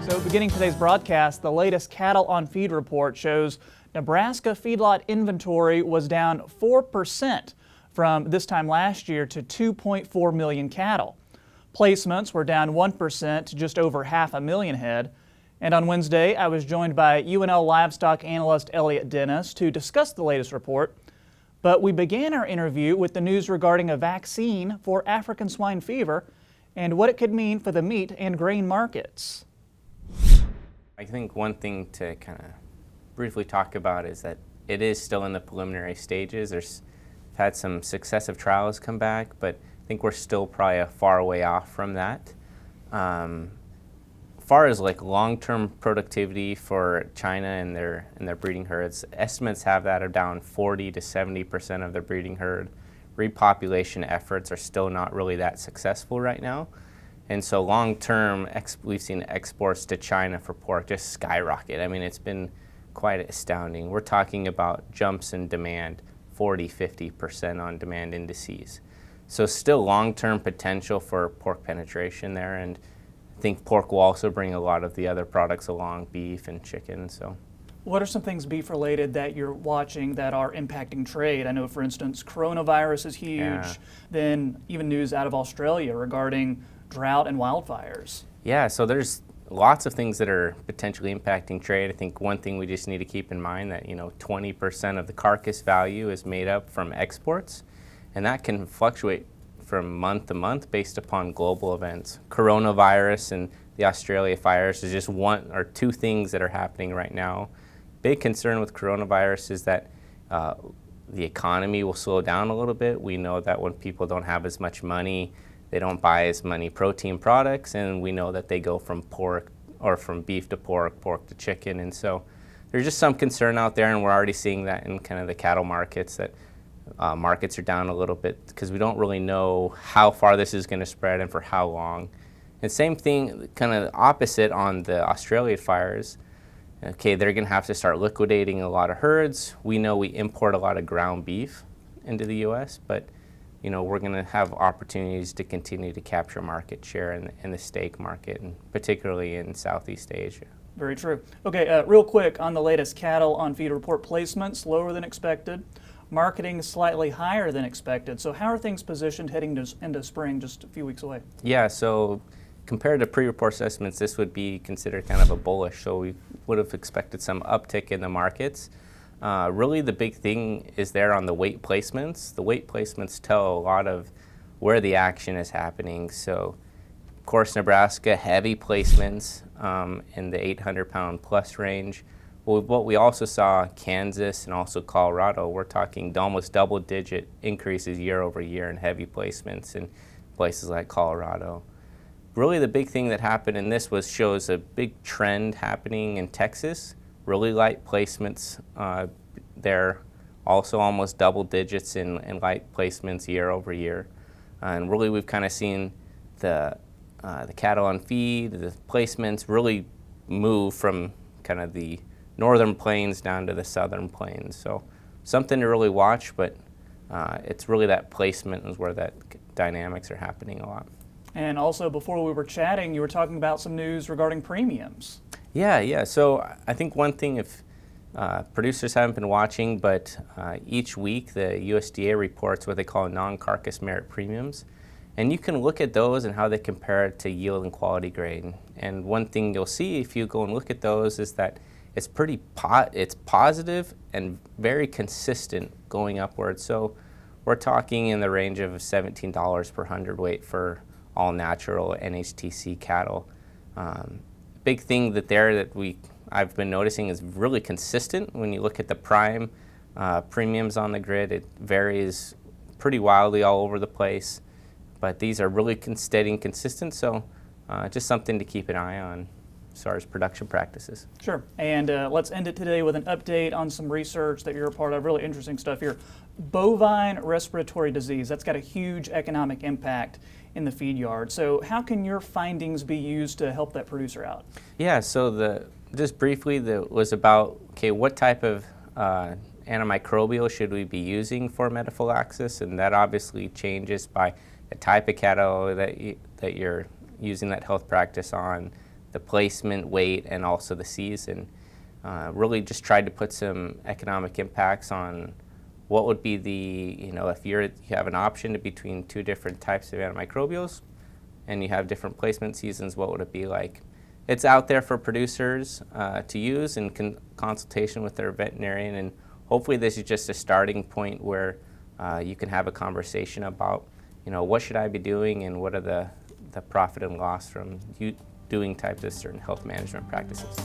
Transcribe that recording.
So beginning today's broadcast, the latest cattle on feed report shows Nebraska feedlot inventory was down 4% from this time last year to 2.4 million cattle. Placements were down 1% to just over 500,000 head. And on Wednesday, I was joined by UNL Livestock analyst Elliott to discuss the latest report. But we began our interview with the news regarding a vaccine for African swine fever and what it could mean for the meat and grain markets. I think one thing to kind of briefly talk about is that it is still in the preliminary stages. There's had some successive trials come back, but I think we're still probably a far way off from that. As far as like long-term productivity for China and their breeding herds, estimates have that are down 40 to 70% of their breeding herd. Repopulation efforts are still not really that successful right now. And so long-term, we've seen exports to China for pork just skyrocket. I mean, it's been quite astounding. We're talking about jumps in demand, 40, 50% on demand indices. So still long-term potential for pork penetration there, and I think pork will also bring a lot of the other products along, beef and chicken. So, what are some things beef-related that you're watching that are impacting trade? I know, for instance, coronavirus is huge. Yeah. Then even news out of Australia regarding drought and wildfires. Yeah, so there's lots of things that are potentially impacting trade. I think one thing we just need to keep in mind that 20% of the carcass value is made up from exports, and that can fluctuate from month to month based upon global events. Coronavirus and the Australia fires is just one or two things that are happening right now. Big concern with coronavirus is that the economy will slow down a little bit. We know that when people don't have as much money, they don't buy as many protein products, and we know that they go from pork or from beef to pork, pork to chicken. And so there's just some concern out there, and we're already seeing that in kind of the cattle markets, that markets are down a little bit because we don't really know how far this is going to spread and for how long. And same thing, kind of opposite on the Australia fires. Okay, they're going to have to start liquidating a lot of herds. We know we import a lot of ground beef into the U.S., but we're going to have opportunities to continue to capture market share in the steak market, and particularly in Southeast Asia. Very true. Okay, real quick on the latest cattle on feed report, placements lower than expected, marketing slightly higher than expected. So how are things positioned heading into spring just a few weeks away? Yeah, so compared to pre-report assessments, this would be considered kind of a bullish. So we would have expected some uptick in the markets. Really the big thing is there on the weight placements. The weight placements tell a lot of where the action is happening. So, of course, Nebraska, heavy placements in the 800-pound plus range. Well, what we also saw, Kansas and also Colorado, we're talking almost double-digit increases year over year in heavy placements in places like Colorado. Really the big thing that happened in this shows a big trend happening in Texas. Really light placements there, also almost double digits in light placements year over year. And really we've kind of seen the cattle on feed, the placements really move from kind of the northern plains down to the southern plains. So something to really watch, but it's really that placement is where that dynamics are happening a lot. And also before we were chatting, you were talking about some news regarding premiums. Yeah. So I think one thing, if producers haven't been watching, but each week the USDA reports what they call non-carcass merit premiums. And you can look at those and how they compare to yield and quality grade. And one thing you'll see if you go and look at those is that it's it's positive and very consistent going upward. So we're talking in the range of $17 per hundredweight for all natural NHTC cattle. Big thing I've been noticing is really consistent. When you look at the prime premiums on the grid, it varies pretty wildly all over the place, but these are really steady and consistent, so just something to keep an eye on as far as production practices. Sure, and let's end it today with an update on some research that you're a part of, really interesting stuff here. Bovine respiratory disease, that's got a huge economic impact in the feed yard. So how can your findings be used to help that producer out? Yeah, so just briefly, was about, what type of antimicrobial should we be using for metaphylaxis? And that obviously changes by the type of cattle that you're using that health practice on, the placement, weight, and also the season. Really just tried to put some economic impacts on what would be the, if you have an option between two different types of antimicrobials and you have different placement seasons, what would it be like? It's out there for producers to use in consultation with their veterinarian, and hopefully this is just a starting point where you can have a conversation about, what should I be doing and what are the profit and loss from you doing types of certain health management practices.